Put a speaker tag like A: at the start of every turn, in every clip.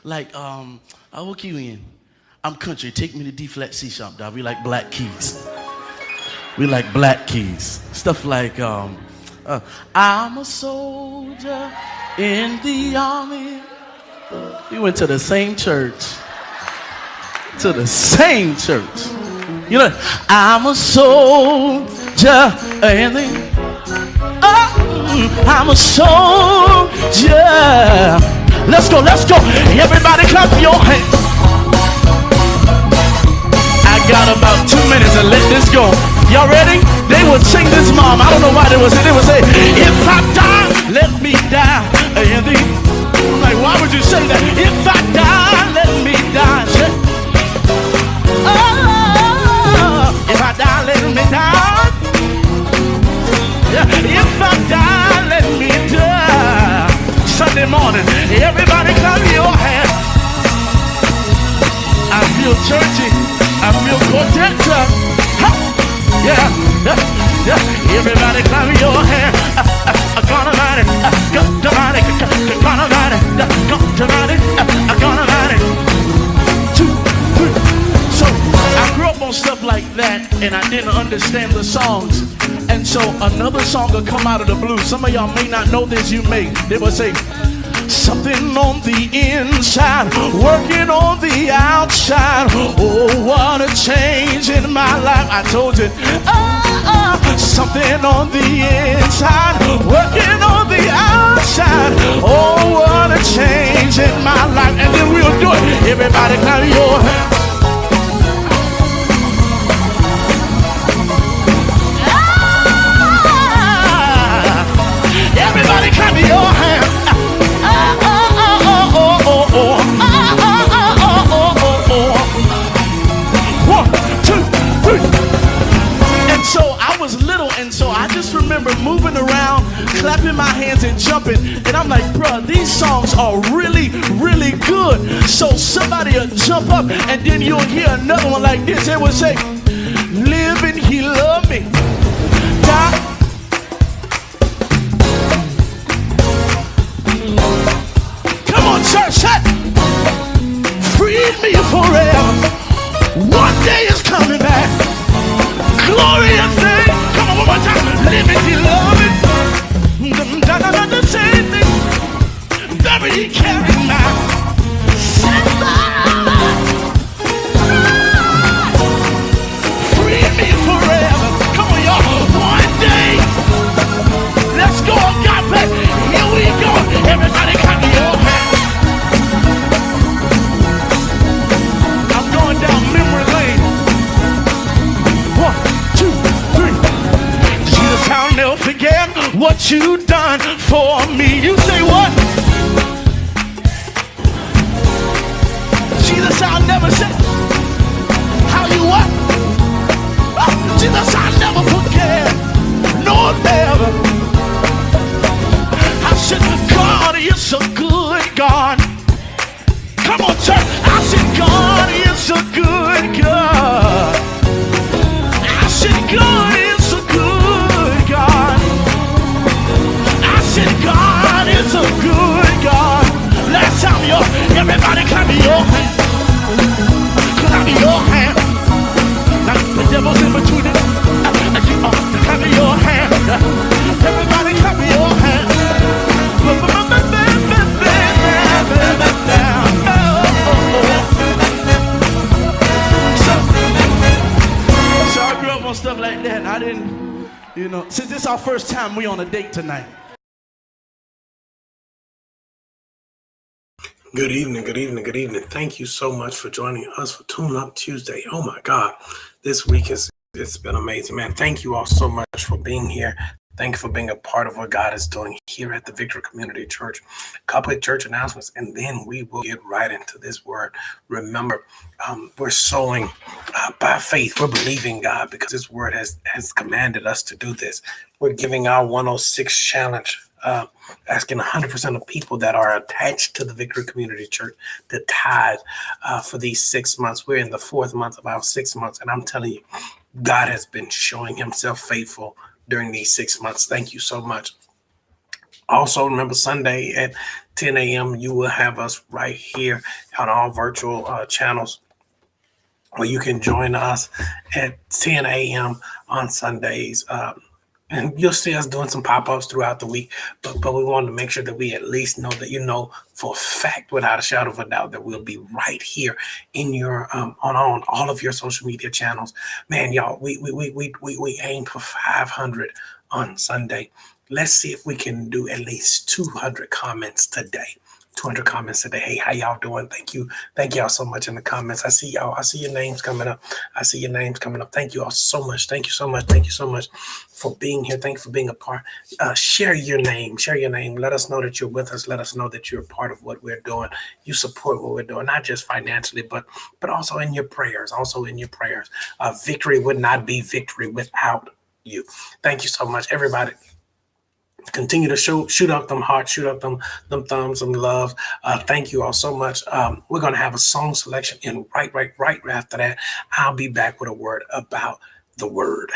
A: Like, I hook you in. I'm country. Take me to D flat C sharp, dog. We like black keys. We like black keys. Stuff like, I'm a soldier in the army. We went to the same church. To the same church. You know, I'm a soldier in the I'm a soldier. Let's go, let's go. Everybody clap your hands. I got about 2 minutes to let this go. Y'all ready? They would sing this, Mom. I don't know why they would say, if I die, let me die. And I'm like, why would you say that? If I die, let me die. Oh, if I die, let me die. If I die, let me die. Sunday morning, everybody clap your hands. I feel churchy, I feel quartet. Yeah. Everybody clap your hands. Gonna ride it, gonna ride it, gonna ride it, gonna ride it, gonna ride it. 2, 3. So I grew up on stuff like that, and I didn't understand the songs. And so another song will come out of the blue. Some of y'all may not know this, you may. They will say, something on the inside, working on the outside. Oh, what a change in my life. I told you. Something on the inside, working on the outside. Oh, what a change in my life. And then we'll do it. Everybody clap your hands. Everybody clap your hands. 1, 2, 3. And so I was little, and so I just remember moving around, clapping my hands and jumping. And I'm like, bruh, these songs are really, really good. So somebody will jump up, and then you'll hear another one like this. It will say, living, he loved me. Die. Church, freed me forever. One day is coming back. Glorious day. Come on, one more time. Living, he love it. The same thing. Buried, he carried my freed me forever. Come on, y'all. One day. Let's go, God bless. Here we go. Everybody clap your hands. Down memory lane. 1, 2, 3. Jesus, I'll never forget what you done for me. You say what? Jesus, I'll never say how you what? Oh, Jesus, I'll never forget. No, never. I said, God is a good God. Come on, church. I said, God is a good God. I said, God is a good God. I said, God is a good God. Last time, y'all, everybody clap your hand. Clap your hand. Now, the devil's in between it. Clap your hand. Everybody clap your hand. Stuff like that. I didn't, since this is our first time we on a date tonight.
B: Good evening, good evening, good evening. Thank you so much for joining us for Tune Up Tuesday. Oh my God, this week it's been amazing, man. Thank you all so much for being here. Thank you for being a part of what God is doing here at the Victory Community Church. Couple of church announcements, and then we will get right into this word. Remember, we're sowing by faith. We're believing God because this word has commanded us to do this. We're giving our 106 challenge, asking 100% of people that are attached to the Victory Community Church to tithe for these 6 months. We're in the 4th month of our 6 months, and I'm telling you, God has been showing himself faithful during these 6 months. Thank you so much. Also, remember Sunday at 10 a.m., you will have us right here on all virtual channels where you can join us at 10 a.m. on Sundays. And you'll see us doing some pop-ups throughout the week, but we wanted to make sure that we at least know that you know for a fact, without a shadow of a doubt, that we'll be right here in your on all of your social media channels. Man, y'all, we aim for 500 on Sunday. Let's see if we can do at least 200 comments today. 200 comments today. Hey, how y'all doing? Thank you. Thank y'all so much in the comments. I see y'all. I see your names coming up. I see your names coming up. Thank you all so much. Thank you so much. Thank you so much for being here. Thank you for being a part. Share your name. Share your name. Let us know that you're with us. Let us know that you're a part of what we're doing. You support what we're doing, not just financially, but also in your prayers. Also in your prayers. Victory would not be victory without you. Thank you so much, everybody. Continue to shoot up them hearts, shoot up them thumbs, them love. Thank you all so much. We're gonna have a song selection, and right after that, I'll be back with a word about the word.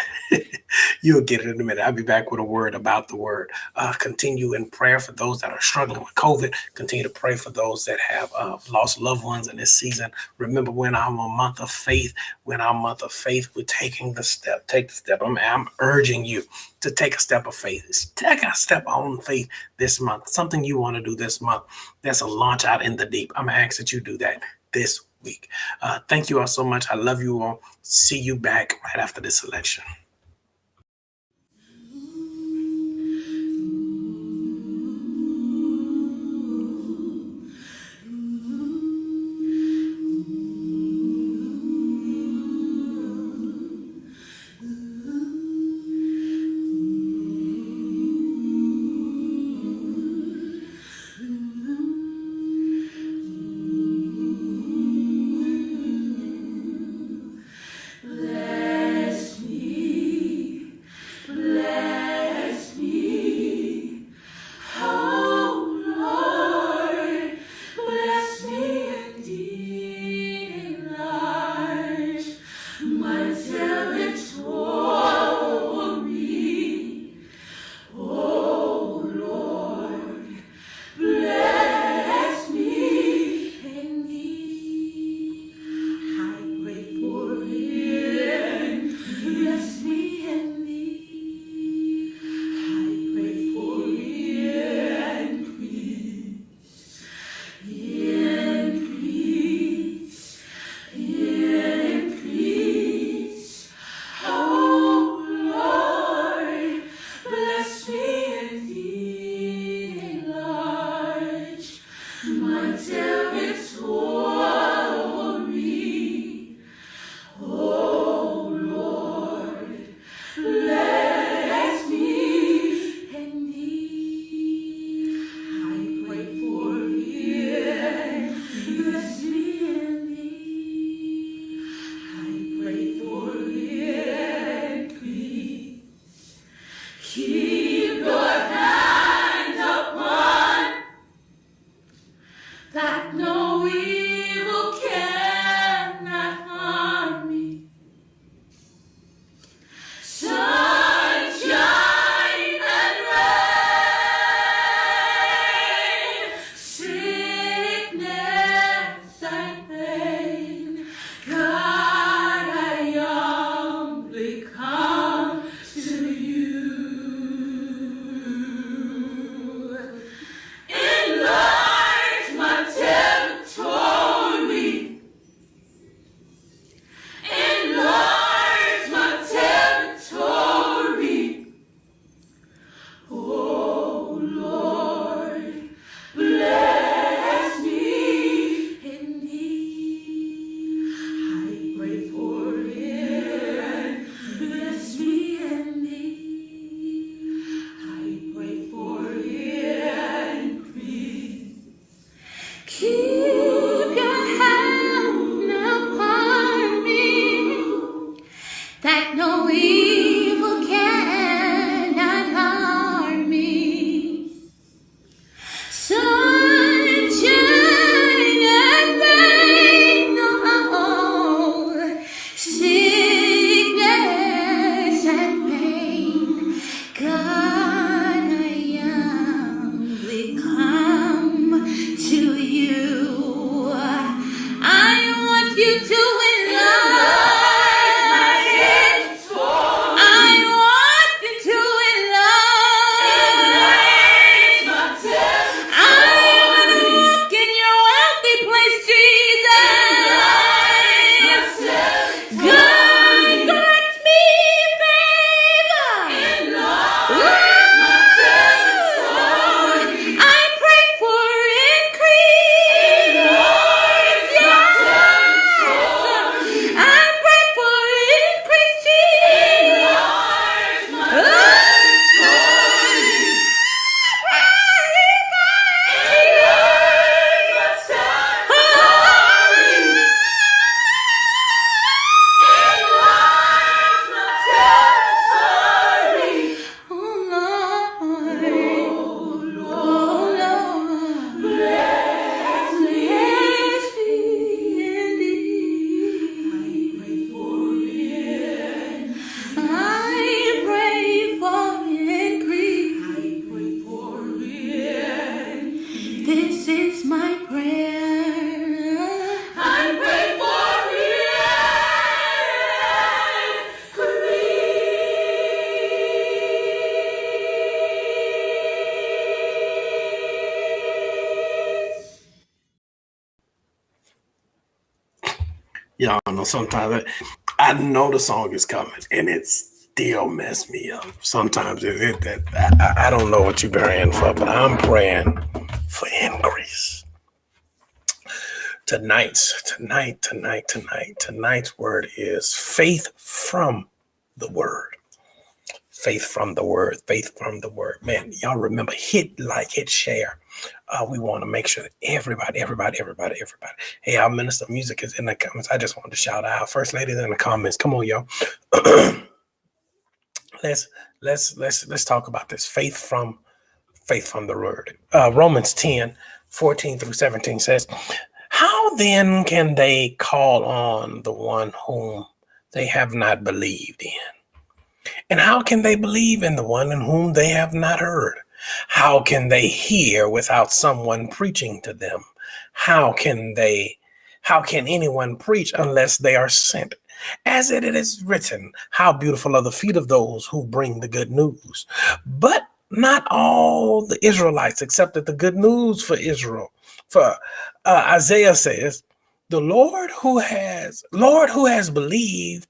B: You'll get it in a minute. I'll be back with a word about the word. Continue in prayer for those that are struggling with COVID. Continue to pray for those that have lost loved ones in this season. Remember, when our month of faith, we're taking the step. Take the step. I'm urging you to take a step of faith. Take a step on faith this month. Something you want to do this month. That's a launch out in the deep. I'm going to ask that you do that this week. Thank you all so much. I love you all. See you back right after this election.
C: Bless me.
B: Y'all know sometimes I know the song is coming and it still mess me up. Sometimes I don't know what you're praying for, but I'm praying for increase. Tonight's word is faith from the word. Faith from the word. Faith from the word. Man, y'all remember, hit like, hit share. We want to make sure that everybody. Hey, our minister music is in the comments. I just wanted to shout out First Lady in the comments. Come on, y'all. let's talk about this. Faith from the word. Romans 10:14-17 says, how then can they call on the one whom they have not believed in? And how can they believe in the one in whom they have not heard? How can they hear without someone preaching to them? How can anyone preach unless they are sent? As it is written, how beautiful are the feet of those who bring the good news. But not all the Israelites accepted the good news for Israel. For Isaiah says, the Lord who has believed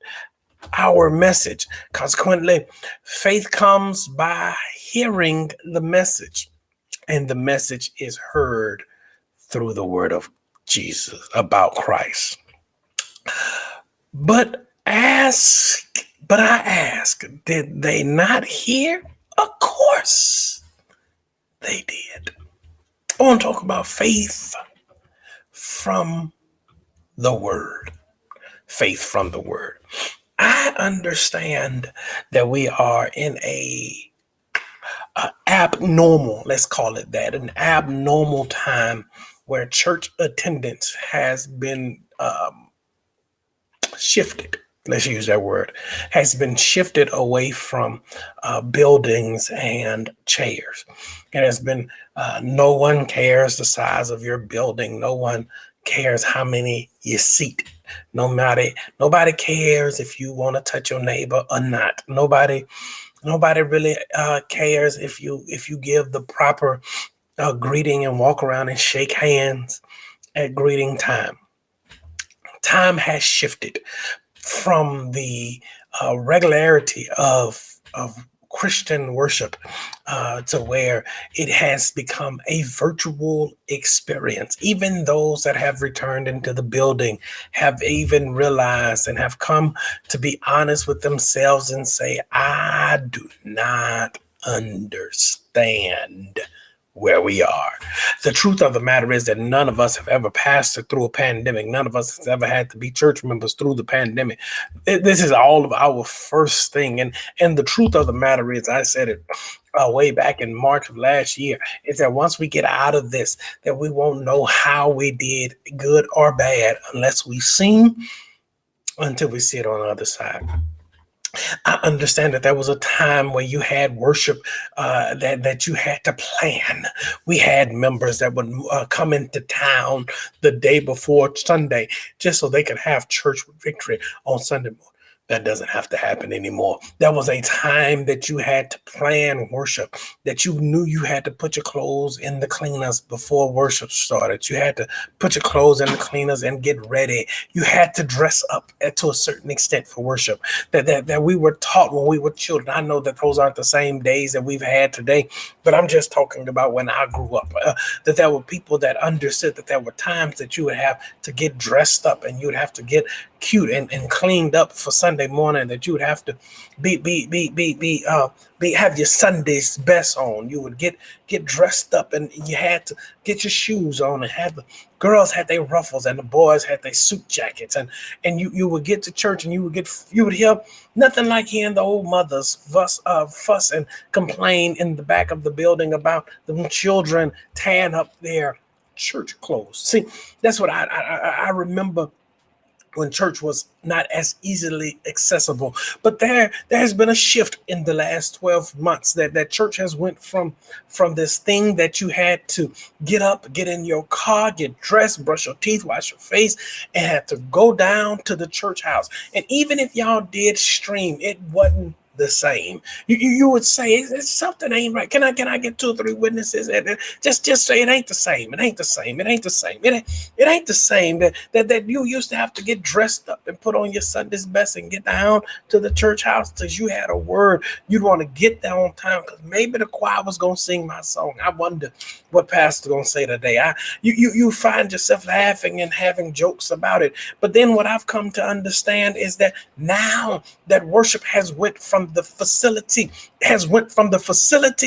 B: our message. Consequently, faith comes by hearing the message, and the message is heard through the word of Jesus about Christ. But I ask, did they not hear? Of course they did. I want to talk about faith from the word. Faith from the word. I understand that we are in a abnormal, let's call it that, an abnormal time where church attendance has been shifted. Let's use that word, has been shifted away from buildings and chairs. It has been, no one cares the size of your building. No one cares how many you seat. Nobody cares if you want to touch your neighbor or not. Nobody really cares if you give the proper greeting and walk around and shake hands at greeting time. Time has shifted from the regularity of Christian worship to where it has become a virtual experience. Even those that have returned into the building have even realized and have come to be honest with themselves and say, I do not understand where we are. The truth of the matter is that none of us have ever passed through a pandemic. None of us has ever had to be church members through the pandemic. This is all of our first thing. And the truth of the matter is, I said it way back in March of last year, is that once we get out of this, that we won't know how we did good or bad unless we sing until we see it on the other side. I understand that there was a time where you had worship that you had to plan. We had members that would come into town the day before Sunday just so they could have church with victory on Sunday morning. That doesn't have to happen anymore. There was a time that you had to plan worship, that you knew you had to put your clothes in the cleaners before worship started. You had to put your clothes in the cleaners and get ready. You had to dress up to a certain extent for worship that we were taught when we were children. I know that those aren't the same days that we've had today, but I'm just talking about when I grew up, that there were people that understood that there were times that you would have to get dressed up and you would have to get cute and cleaned up for Sunday morning, that you would have to have your Sunday's best on. You would get dressed up and you had to get your shoes on, and have the girls had their ruffles and the boys had their suit jackets, and you would get to church and you would hear nothing like hearing the old mothers fuss and complain in the back of the building about the children tearing up their church clothes. See, that's what I remember when church was not as easily accessible. But there has been a shift in the last 12 months that church has went from this thing that you had to get up, get in your car, get dressed, brush your teeth, wash your face, and had to go down to the church house. And even if y'all did stream, it wasn't the same. You would say something ain't right. Can I get 2 or 3 witnesses? And just say it ain't the same. It ain't the same. It ain't the same. It ain't the same that you used to have to get dressed up and put on your Sunday's best and get down to the church house because you had a word. You'd want to get there on time because maybe the choir was gonna sing my song. I wonder what pastor's gonna say today. You find yourself laughing and having jokes about it. But then what I've come to understand is that now that worship has went from the facility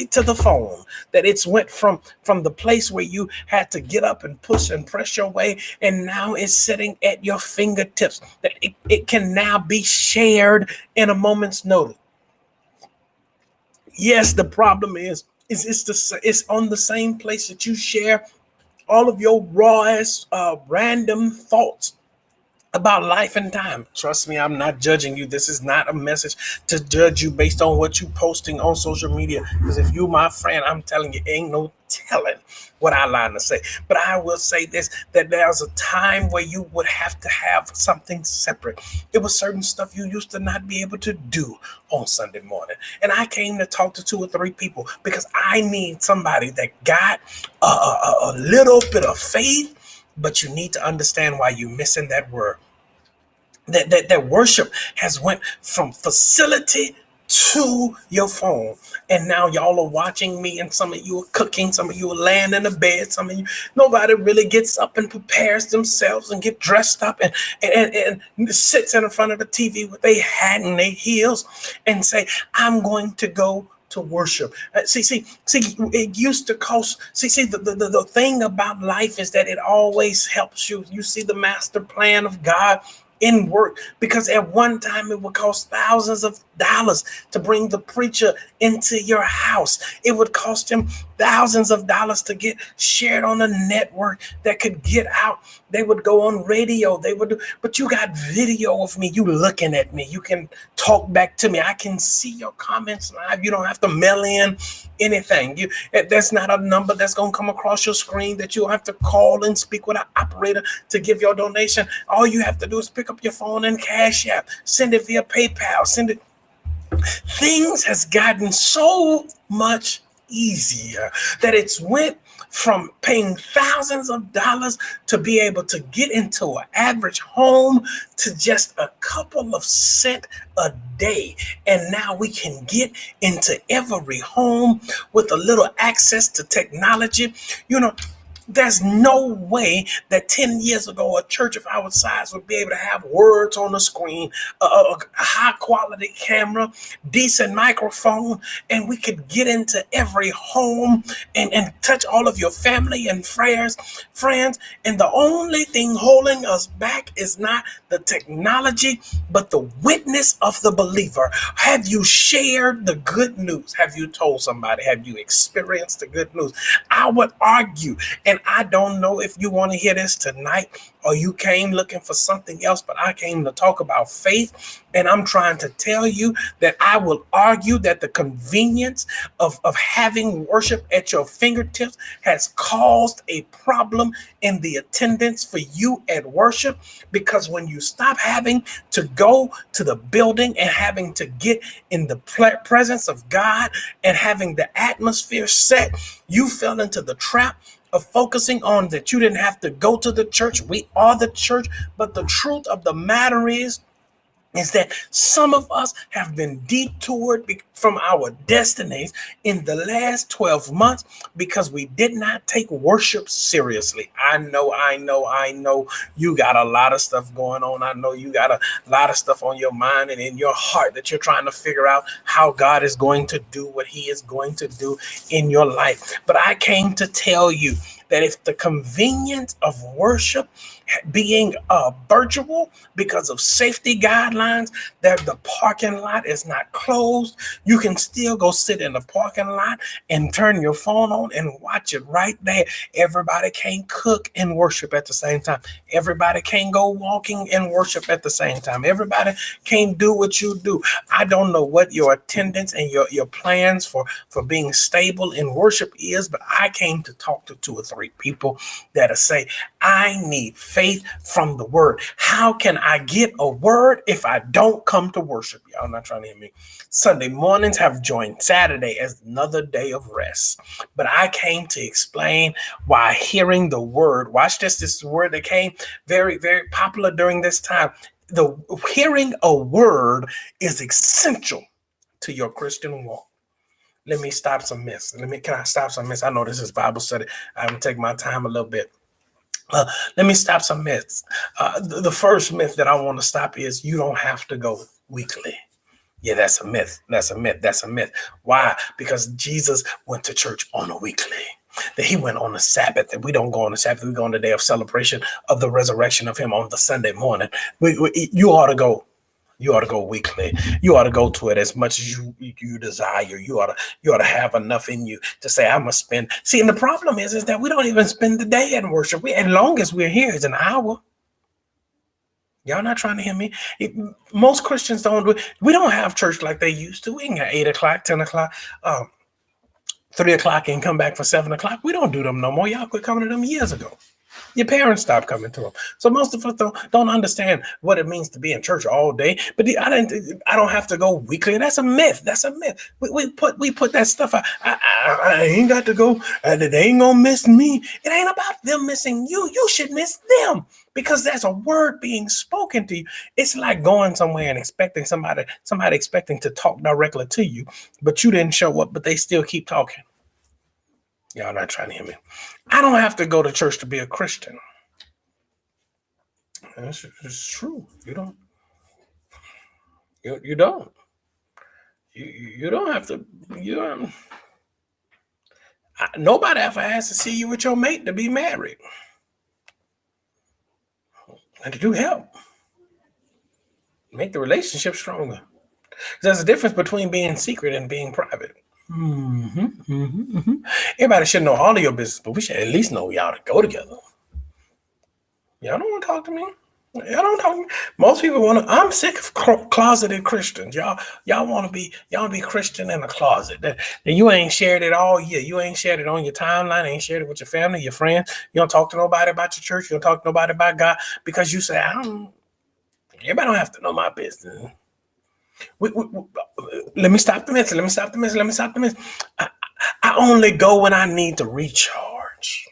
B: to the phone, that it's went from the place where you had to get up and push and press your way, and now it's sitting at your fingertips, that it can now be shared in a moment's notice. Yes, the problem is it's on the same place that you share all of your rawest random thoughts about life and time. Trust me, I'm not judging you. This is not a message to judge you based on what you posting on social media. Because if you my friend, I'm telling you, ain't no telling what I line to say. But I will say this, that there's a time where you would have to have something separate. It was certain stuff you used to not be able to do on Sunday morning. And I came to talk to 2 or 3 people because I need somebody that got a little bit of faith. But you need to understand why you're missing that word. That worship has went from facility to your phone. And now y'all are watching me, and some of you are cooking, some of you are laying in the bed, some of you, nobody really gets up and prepares themselves and get dressed up and sits in front of the TV with their hat and their heels and say, I'm going to go to worship. See, it used to cost. The thing about life is that it always helps you. You see the master plan of God in work, because at one time it would cost thousands of dollars to bring the preacher into your house. It would cost him thousands of dollars to get shared on a network that could get out. They would go on radio. They would do, but you got video of me. You looking at me. You can talk back to me. I can see your comments live. You don't have to mail in anything. That's not a number that's going to come across your screen that you have to call and speak with an operator to give your donation. All you have to do is pick up your phone and Cash App, send it via PayPal, send it. Things has gotten so much easier that it's went from paying thousands of dollars to be able to get into an average home to just a couple of cents a day. And now we can get into every home with a little access to technology. There's no way that 10 years ago, a church of our size would be able to have words on the screen, a high quality camera, decent microphone, and we could get into every home and touch all of your family and friends. And the only thing holding us back is not the technology, but the witness of the believer. Have you shared the good news? Have you told somebody? Have you experienced the good news? I would argue, and I don't know if you want to hear this tonight or you came looking for something else, but I came to talk about faith. And I'm trying to tell you that I will argue that the convenience of having worship at your fingertips has caused a problem in the attendance for you at worship. Because when you stop having to go to the building and having to get in the presence of God and having the atmosphere set, you fell into the trap of focusing on that you didn't have to go to the church. We are the church. But the truth of the matter is that some of us have been detoured from our destinies in the last 12 months because we did not take worship seriously. I know you got a lot of stuff going on. I know you got a lot of stuff on your mind and in your heart that you're trying to figure out how God is going to do what he is going to do in your life. But I came to tell you that if the convenience of worship being virtual because of safety guidelines, that the parking lot is not closed, you can still go sit in the parking lot and turn your phone on and watch it right there. Everybody can't cook and worship at the same time. Everybody can't go walking and worship at the same time. Everybody can't do what you do. I don't know what your attendance and your plans for being stable in worship is, but I came to talk to 2 or 3 hungry people that'll say, I need faith from the word. How can I get a word if I don't come to worship? Y'all not trying to hear me. Sunday mornings have joined Saturday as another day of rest. But I came to explain why hearing the word, watch this word that came very, very popular during this time. The hearing a word is essential to your Christian walk. Let me stop some myths. Can I stop some myths? I know this is Bible study. I'm going to take my time a little bit. Let me stop some myths. The first myth that I want to stop is you don't have to go weekly. Yeah, that's a myth. That's a myth. That's a myth. Why? Because Jesus went to church on a weekly. That he went on the Sabbath, and we don't go on the Sabbath. We go on the day of celebration of the resurrection of him on the Sunday morning. You ought to go. You ought to go weekly. You ought to go to it as much as you desire. You ought to have enough in you to say, I must spend. See, and the problem is that we don't even spend the day in worship. As long as we're here, it's an hour. Y'all not trying to hear me? Most Christians we don't have church like they used to. We can have 8 o'clock, 10 o'clock, 3 o'clock and come back for 7 o'clock. We don't do them no more. Y'all quit coming to them years ago. Your parents stopped coming to them. So most of us don't understand what it means to be in church all day. But I don't have to go weekly. That's a myth. That's a myth. We put that stuff out. I ain't got to go. They ain't gonna miss me. It ain't about them missing you. You should miss them because there's a word being spoken to you. It's like going somewhere and expecting somebody expecting to talk directly to you, but you didn't show up, but they still keep talking. Y'all not trying to hear me. I don't have to go to church to be a Christian. It's true. You don't. You don't. You don't have to. Nobody ever has to see you with your mate to be married. And to do help. Make the relationship stronger. There's a difference between being secret and being private. Everybody should know all of your business, but we should at least know y'all to go together. Y'all don't want to talk to me. Y'all don't talk to me. Most people want to. I'm sick of closeted Christians. Y'all want to be Christian in a closet. That you ain't shared it all year. You ain't shared it on your timeline. Ain't shared it with your family, your friends. You don't talk to nobody about your church. You don't talk to nobody about God because you say, everybody don't have to know my business. Let me stop the myth. I only go when I need to recharge.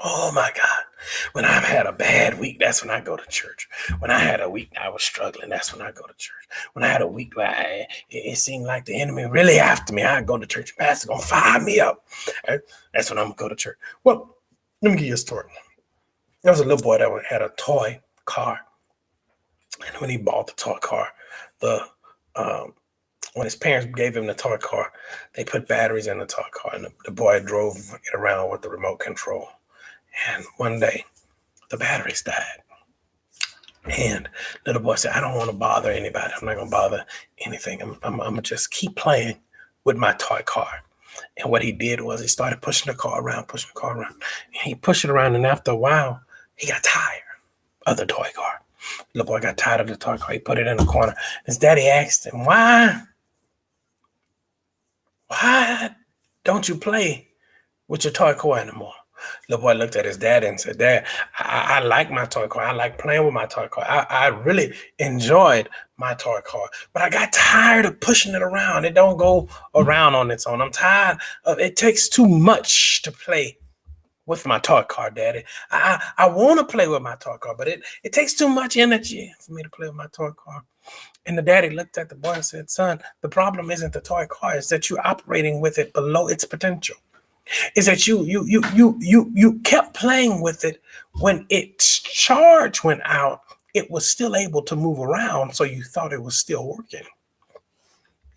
B: Oh my God. When I've had a bad week, that's when I go to church. When I had a week I was struggling, that's when I go to church. When I had a week where it seemed like the enemy really after me, I go to church. Pastor's gonna fire me up. That's when I'm gonna go to church. Well, let me give you a story. There was a little boy that had a toy car. And when he bought the toy car, when his parents gave him the toy car, they put batteries in the toy car, and the boy drove it around with the remote control. And one day, the batteries died. And the little boy said, I don't want to bother anybody. I'm not going to bother anything. I'm going to just keep playing with my toy car. And what he did was he started pushing the car around. And he pushed it around, and after a while, he got tired of the toy car. The little boy got tired of the toy car. He put it in the corner. His daddy asked him, why don't you play with your toy car anymore? The boy looked at his dad and said, Dad, I like my toy car. I like playing with my toy car. I really enjoyed my toy car, but I got tired of pushing it around. It don't go around on its own. I'm tired of it. Takes too much to play with my toy car, Daddy. I want to play with my toy car, but it takes too much energy for me to play with my toy car. And the daddy looked at the boy and said, Son, the problem isn't the toy car. It's that you're operating with it below its potential. Is that you kept playing with it when its charge went out, it was still able to move around, so you thought it was still working.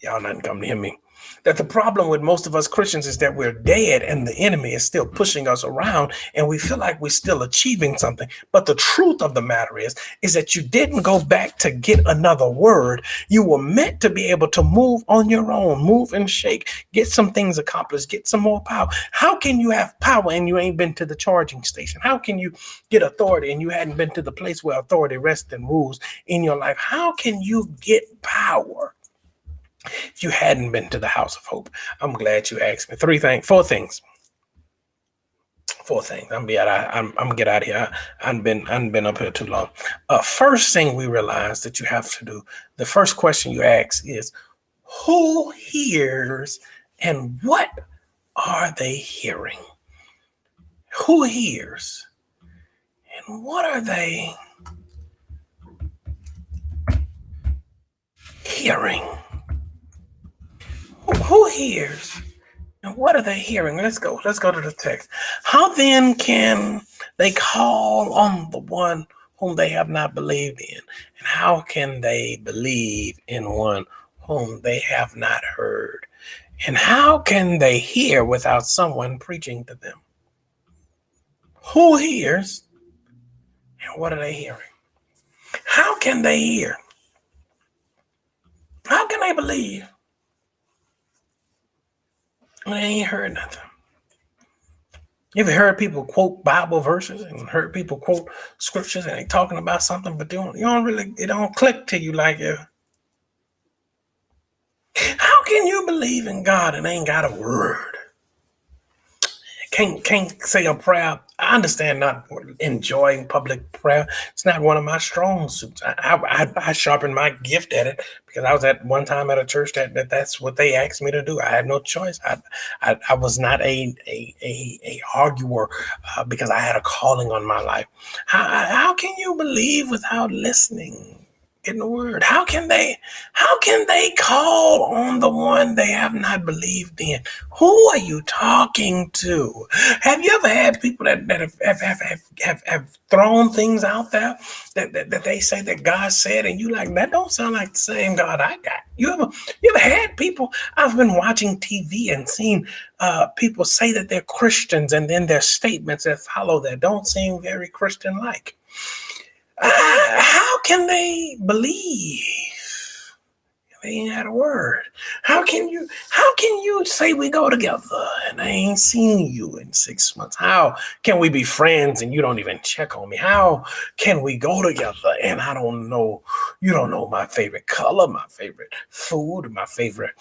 B: Y'all not come to hear me. That the problem with most of us Christians is that we're dead and the enemy is still pushing us around and we feel like we're still achieving something. But the truth of the matter is that you didn't go back to get another word. You were meant to be able to move on your own, move and shake, get some things accomplished, get some more power. How can you have power and you ain't been to the charging station? How can you get authority and you hadn't been to the place where authority rests and rules in your life? How can you get power if you hadn't been to the house of hope? I'm glad you asked me. 4 things. Four things. I'm gonna get out of here. I've been up here too long. First thing we realize that you have to do. The first question you ask is, who hears and what are they hearing? Who hears and what are they hearing? Who hears? And what are they hearing? Let's go to the text. How then can they call on the one whom they have not believed in? And how can they believe in one whom they have not heard? And how can they hear without someone preaching to them? Who hears? And what are they hearing? How can they hear? How can they believe? They ain't heard nothing. You ever heard people quote Bible verses and heard people quote scriptures and they talking about something, but it don't click to you like it. How can you believe in God and ain't got a word? Can't say a prayer. I understand not enjoying public prayer. It's not one of my strong suits. I sharpened my gift at it because I was at one time at a church that's what they asked me to do. I had no choice. I was not a arguer because I had a calling on my life. How can you believe without listening? In the word, how can they call on the one they have not believed in? Who are you talking to? Have you ever had people that have thrown things out there that they say that God said, and you like, that don't sound like the same God I got? You ever had people? I've been watching TV and seen people say that they're Christians, and then their statements that follow that don't seem very Christian-like. How can they believe? They ain't had a word. How can you say we go together and I ain't seen you in 6 months? How can we be friends and you don't even check on me? How can we go together and I don't know, you don't know my favorite color, my favorite food, my favorite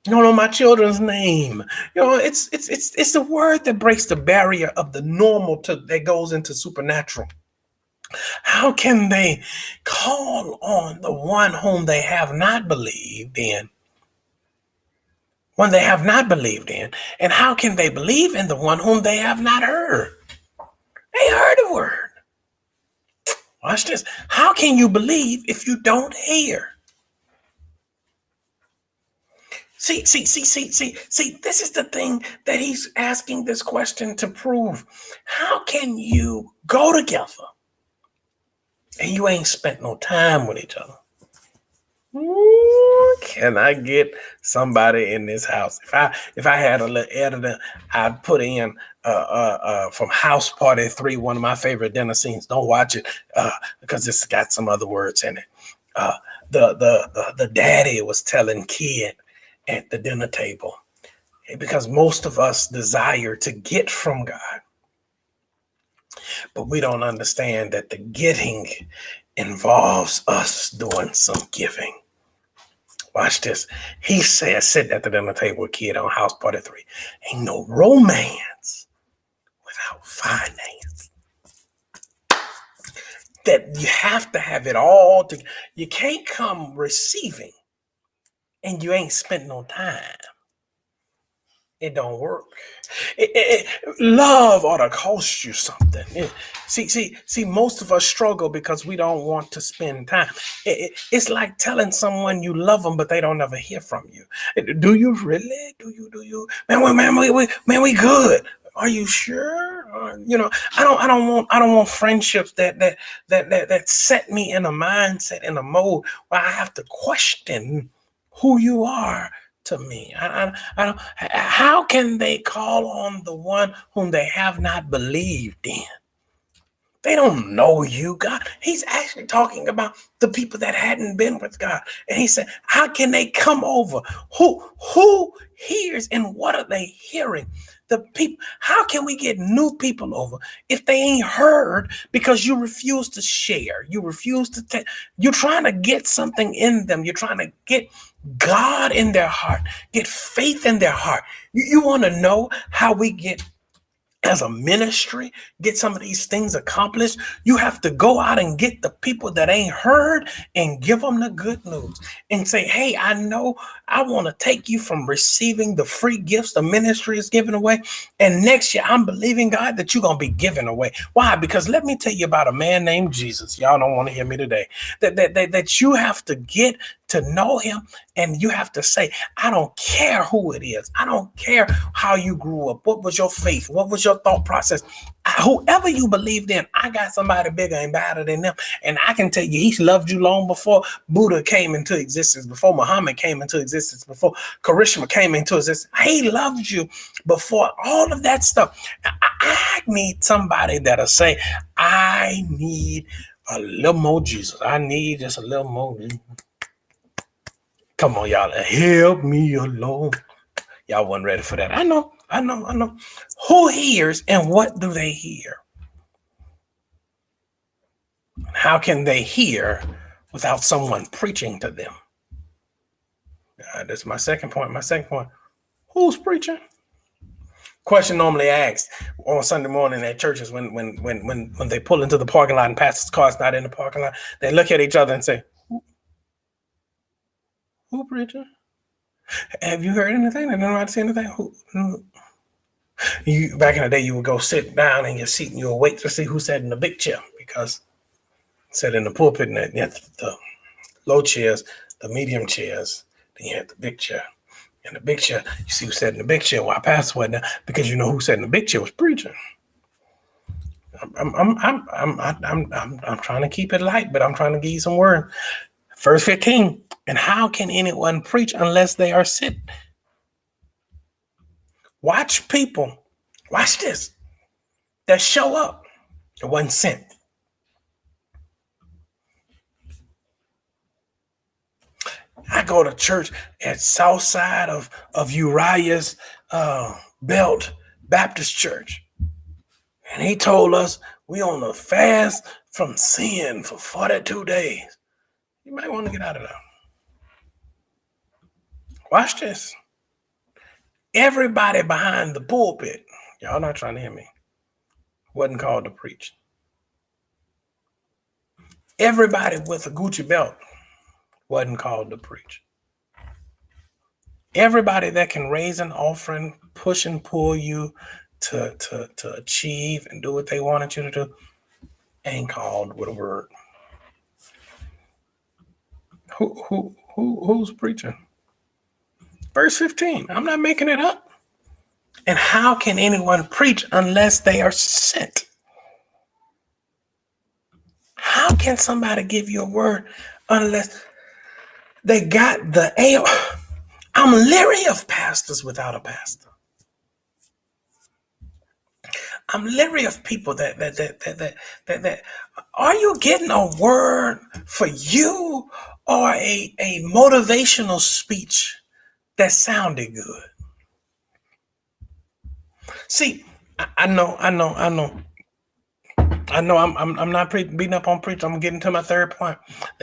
B: you don't know my children's name. It's the word that breaks the barrier of the normal that goes into supernatural. How can they call on the one whom they have not believed in? One they have not believed in. And how can they believe in the one whom they have not heard? They heard the word. Watch this. How can you believe if you don't hear? See, this is the thing that he's asking this question to prove. How can you go together and you ain't spent no time with each other? Ooh, can I get somebody in this house? If I had a little editor, I'd put in from House Party 3, one of my favorite dinner scenes. Don't watch it because it's got some other words in it. The daddy was telling kid at the dinner table, because most of us desire to get from God, but we don't understand that the getting involves us doing some giving. Watch this. He said, sitting at the dinner table with kid on House Party 3, ain't no romance without finance. That you have to have it all together. You can't come receiving and you ain't spent no time. It don't work. Love ought to cost you something. See, most of us struggle because we don't want to spend time. It's like telling someone you love them, but they don't ever hear from you. Do you really? Do you? Man, we good. Are you sure? I don't want friendships that set me in a mindset, in a mode where I have to question who you are to me. I don't. How can they call on the one whom they have not believed in? They don't know you, God. He's actually talking about the people that hadn't been with God. And he said, how can they come over? Who hears and what are they hearing? The people. How can we get new people over if they ain't heard because you refuse to share? You refuse to you're trying to get something in them. You're trying to get God in their heart, get faith in their heart. You want to know how we get as a ministry, get some of these things accomplished, you have to go out and get the people that ain't heard and give them the good news and say, hey, I know I want to take you from receiving the free gifts the ministry is giving away. And next year, I'm believing God that you're going to be giving away. Why? Because let me tell you about a man named Jesus. Y'all don't want to hear me today. That you have to get to know him, and you have to say, I don't care who it is. I don't care how you grew up. What was your faith? What was your thought process? Whoever you believed in, I got somebody bigger and better than them. And I can tell you, he's loved you long before Buddha came into existence, before Muhammad came into existence, before Karishma came into existence. He loved you before all of that stuff. I need somebody that'll say, I need a little more Jesus. I need just a little more. Come on, y'all. Help me alone. Y'all wasn't ready for that. I know. Who hears and what do they hear? How can they hear without someone preaching to them? That's my second point. Who's preaching? Question normally asked on Sunday morning at churches when they pull into the parking lot and pastor's car's not in the parking lot, they look at each other and say, who preaching? Have you heard anything? Did nobody see anything? You back in the day, you would go sit down in your seat and you would wait to see who sat in the big chair, because sat in the pulpit and you had the low chairs, the medium chairs, then you had the big chair. And the big chair, you see who sat in the big chair while pastor wasn't there, because you know who sat in the big chair was preaching. I'm trying to keep it light, but I'm trying to give you some word. Verse 15. And how can anyone preach unless they are sent? Watch people. Watch this. That show up. It wasn't sent. I go to church at south side of Uriah's Belt Baptist Church. And he told us we on a fast from sin for 42 days. You might want to get out of there. Watch this. Everybody behind the pulpit, y'all not trying to hear me, wasn't called to preach. Everybody with a Gucci belt wasn't called to preach. Everybody that can raise an offering, push and pull you to achieve and do what they wanted you to do, ain't called with a word. Who's preaching? Verse 15, I'm not making it up. And how can anyone preach unless they are sent? How can somebody give you a word unless they got the AO? I'm leery of pastors without a pastor. I'm leery of people that are you getting a word for you or a motivational speech that sounded good? See, I know. I'm not beating up on preachers. I'm getting to my third point.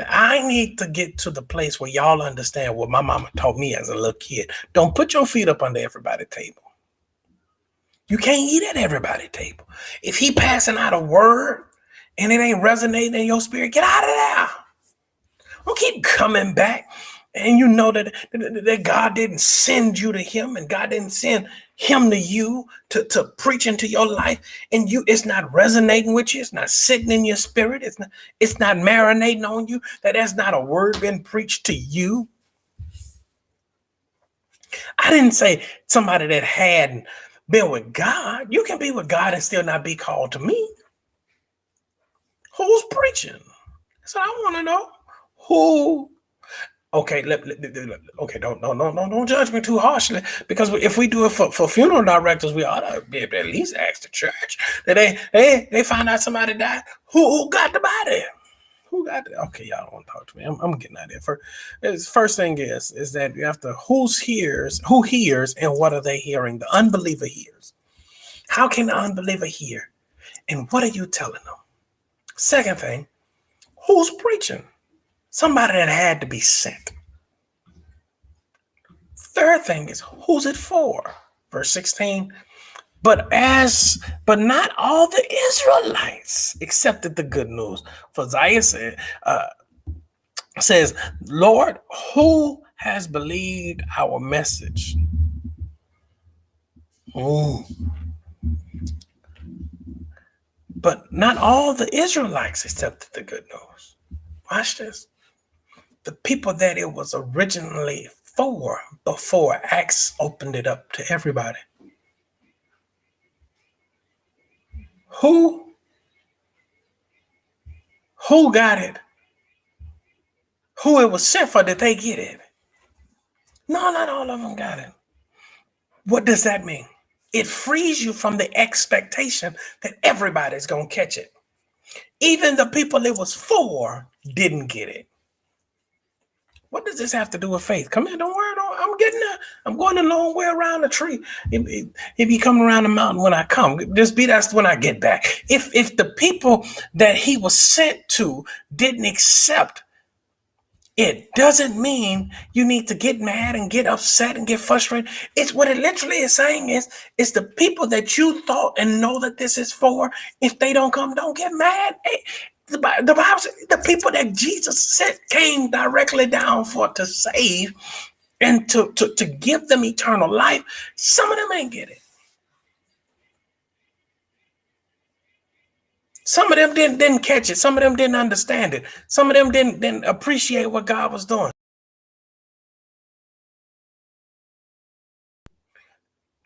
B: I need to get to the place where y'all understand what my mama taught me as a little kid. Don't put your feet up under everybody's table. You can't eat at everybody's table. If he passing out a word and it ain't resonating in your spirit, get out of there. Don't keep coming back. And you know that God didn't send you to him, and God didn't send him to you to preach into your life, and it's not resonating with you. It's not sitting in your spirit. It's not marinating on you. That's not a word been preached to you. I didn't say somebody that hadn't been with God. You can be with God and still not be called to me. Who's preaching? So I want to know who. Okay, don't judge me too harshly, because if we do it for funeral directors, we ought to be able to at least ask the church that they find out somebody died. Who got the body? Who got it? Okay, y'all don't want to talk to me. I'm getting out of there. First thing is that you have to who hears and what are they hearing? The unbeliever hears. How can the unbeliever hear? And what are you telling them? Second thing, who's preaching? Somebody that had to be sent. Third thing is, who's it for? Verse 16, But not all the Israelites accepted the good news. For Isaiah says, Lord, who has believed our message? But not all the Israelites accepted the good news. Watch this. The people that it was originally for before Acts opened it up to everybody. Who got it? Who it was sent for, did they get it? No, not all of them got it. What does that mean? It frees you from the expectation that everybody's going to catch it. Even the people it was for didn't get it. What does this have to do with faith? Come here, don't worry. I'm getting there. I'm going a long way around the tree. If you come around the mountain when I come, just be that's when I get back. If the people that he was sent to didn't accept, it doesn't mean you need to get mad and get upset and get frustrated. It's what it literally is saying is the people that you thought and know that this is for, if they don't come, don't get mad. Hey, the Bible says the people that Jesus said came directly down for to save and to give them eternal life. Some of them ain't get it. Some of them didn't catch it. Some of them didn't understand it. Some of them didn't appreciate what God was doing.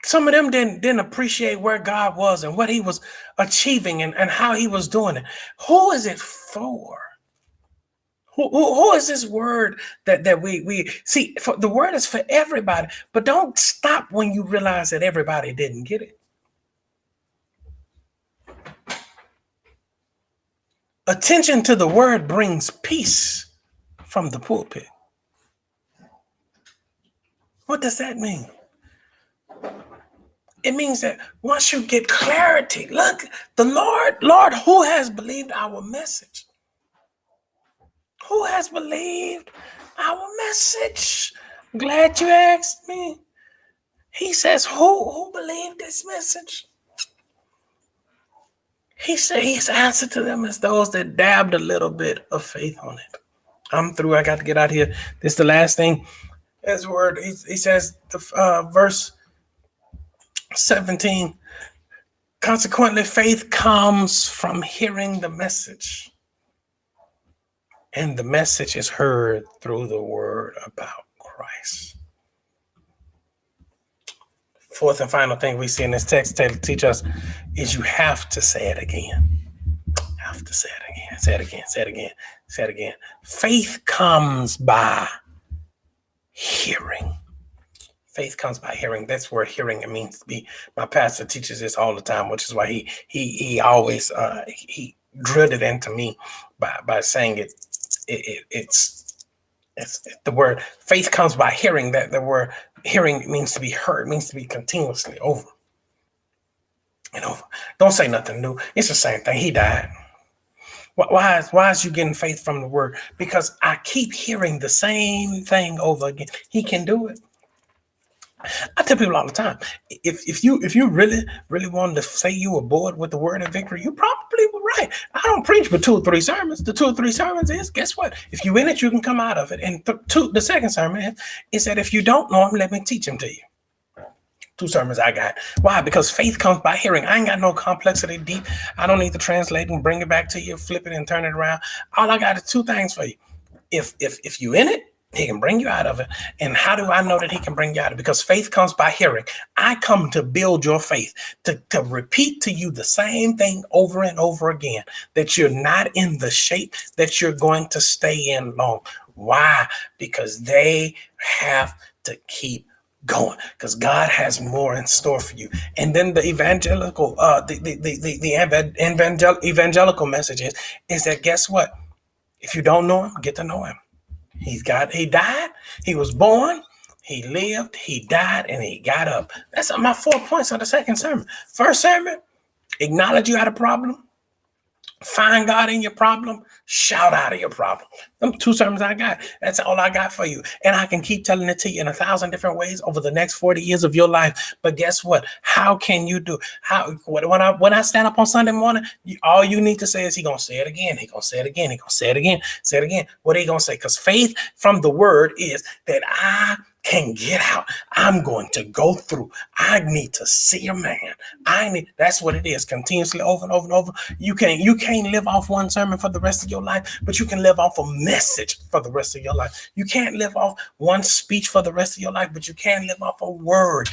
B: Some of them didn't appreciate where God was and what he was achieving and how he was doing it. Who is it for? Who is this word that we see? The word is for everybody, but don't stop when you realize that everybody didn't get it. Attention to the word brings peace from the pulpit. What does that mean? It means that once you get clarity, look, the Lord, who has believed our message? Who has believed our message? Glad you asked me. He says, who believed this message? He said his answer to them is those that dabbed a little bit of faith on it. I'm through. I got to get out of here. This is the last thing. His word. He says, verse 17. Consequently, faith comes from hearing the message, and the message is heard through the word about Christ. Fourth and final thing we see in this text to teach us is you have to say it again. Have to say it again. Say it again. Say it again. Say it again. Faith comes by hearing. Faith comes by hearing. That's where hearing it means to be. My pastor teaches this all the time, which is why he always he drilled it into me by saying it's the word faith comes by hearing. That the word hearing means to be heard, means to be continuously over and over. Don't say nothing new. It's the same thing. He died. Why is you getting faith from the word? Because I keep hearing the same thing over again. He can do it. I tell people all the time, if you really wanted to say you were bored with the word of victory, you probably were right. I don't preach but 2 or 3 sermons. The 2 or 3 sermons is, guess what? If you in it, you can come out of it. And the second sermon is that if you don't know them, let me teach them to you. 2 sermons I got. Why? Because faith comes by hearing. I ain't got no complexity deep. I don't need to translate and bring it back to you, flip it and turn it around. All I got is 2 things for you. If you in it, he can bring you out of it. And how do I know that he can bring you out of it? Because faith comes by hearing. I come to build your faith, to repeat to you the same thing over and over again, that you're not in the shape that you're going to stay in long. Why? Because they have to keep going, because God has more in store for you. And then the evangelical evangelical message is that, guess what? If you don't know him, get to know him. He died, he was born, he lived, he died, and he got up. That's my 4 points on the second sermon. First sermon, acknowledge you had a problem. Find God in your problem. Shout out of your problem. Them 2 sermons I got. That's all I got for you. And I can keep telling it to you in 1,000 different ways over the next 40 years of your life. But guess what? How can you do? When I stand up on Sunday morning, all you need to say is, he gonna say it again. He gonna say it again. He gonna say it again. Say it again. What are you gonna say? Because faith from the word is that I can get out. I'm going to go through. I need to see a man. That's what it is. Continuously over and over and over. You can't live off one sermon for the rest of your life, but you can live off a message for the rest of your life. You can't live off one speech for the rest of your life, but you can live off a word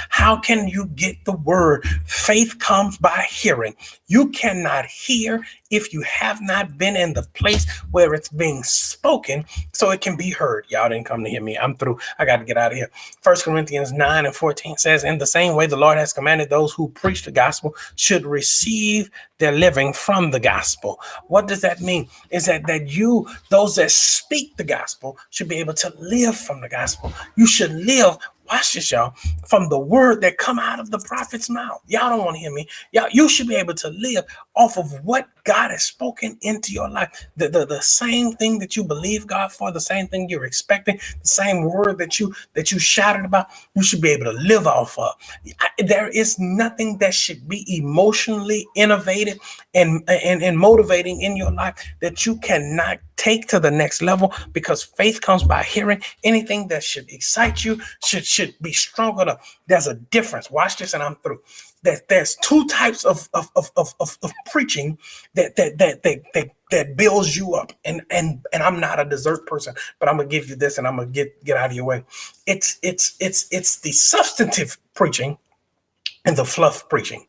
B: how can you get the word? Faith comes by hearing. You cannot hear if you have not been in the place where it's being spoken so it can be heard. Y'all didn't come to hear me. I'm through. I got to get out of here. 1 Corinthians 9:14 says, in the same way the Lord has commanded, those who preach the gospel should receive their living from the gospel. What does that mean? Is that those that speak the gospel, should be able to live from the gospel. You should live, watch this, y'all, from the word that come out of the prophet's mouth. Y'all don't want to hear me. You should be able to live off of what God has spoken into your life. The same thing that you believe God for, the same thing you're expecting, the same word that you shouted about, you should be able to live off of. There is nothing that should be emotionally innovative and motivating in your life that you cannot take to the next level, because faith comes by hearing. Anything that should excite you should be strong enough. There's a difference. Watch this, and I'm through. There's 2 types of preaching that builds you up. And I'm not a dessert person, but I'm gonna give you this, and I'm gonna get out of your way. It's the substantive preaching and the fluff preaching.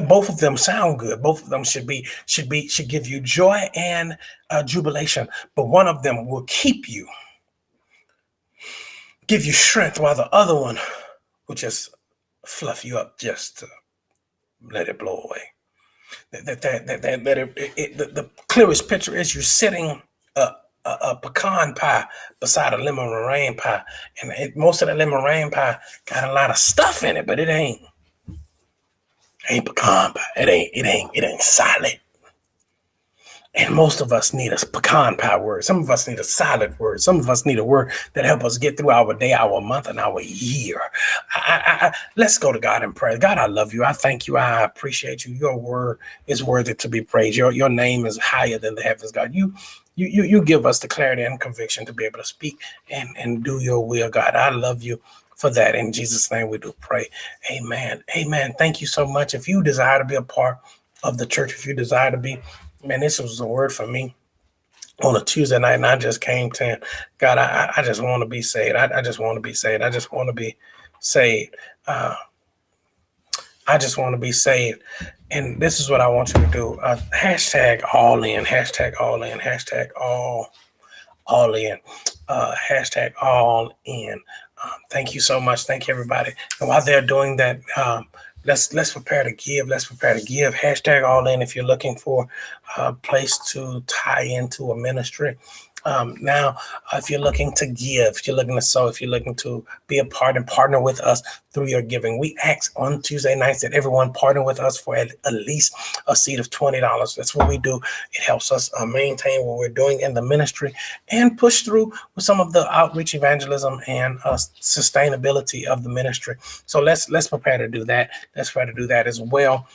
B: Both of them sound good. Both of them should give you joy and jubilation. But one of them will give you strength, while the other one will just fluff you up, just to let it blow away. The clearest picture is you sitting a pecan pie beside a lemon meringue pie, and most of the lemon meringue pie got a lot of stuff in it, but it ain't pecan pie. It ain't solid. And most of us need a pecan pie word. Some of us need a solid word. Some of us need a word that help us get through our day, our month, and our year. Let's go to God in prayer. God, I love you. I thank you. I appreciate you. Your word is worthy to be praised. Your name is higher than the heavens, God. You give us the clarity and conviction to be able to speak and do your will, God. I love you for that. In Jesus' name we do pray. Amen. Amen. Thank you so much. If you desire to be a part of the church, if you desire to be, man, this was a word for me on a Tuesday night, and I just came to God. I just want to be saved. I just want to be saved. I just want to be saved. I just want to be saved. And this is what I want you to do. Hashtag all in. Hashtag all in. Hashtag all in. Hashtag all in. Thank you so much. Thank you, everybody. And while they're doing that, let's prepare to give. Let's prepare to give. Hashtag all in if you're looking for a place to tie into a ministry. Now, if you're looking to give, if you're looking to sow, if you're looking to be a part and partner with us through your giving, we ask on Tuesday nights that everyone partner with us for at least a seed of $20. That's what we do. It helps us maintain what we're doing in the ministry and push through with some of the outreach, evangelism, and sustainability of the ministry. So let's prepare to do that. Let's try to do that as well.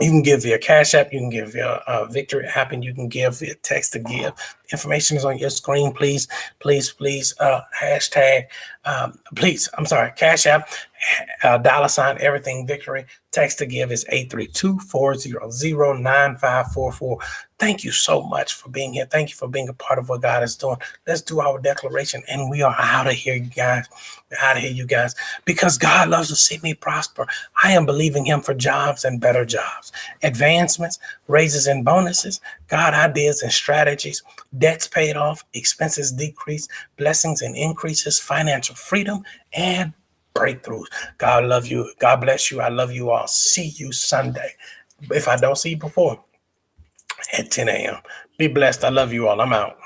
B: You can give via Cash App, you can give via Victory app, and you can give via text to give. Information is on your screen. Please, hashtag, Cash App, $ everything Victory. Text to give is 832-400-9544. Thank you so much for being here. Thank you for being a part of what God is doing. Let's do our declaration, and we are out of here, you guys. We're out of here, you guys, because God loves to see me prosper. I am believing him for jobs and better jobs, advancements, raises and bonuses, God ideas and strategies, debts paid off, expenses decreased, blessings and increases, financial freedom, and breakthroughs. God love you. God bless you. I love you all. See you Sunday. If I don't see you before, at 10 a.m. Be blessed. I love you all. I'm out.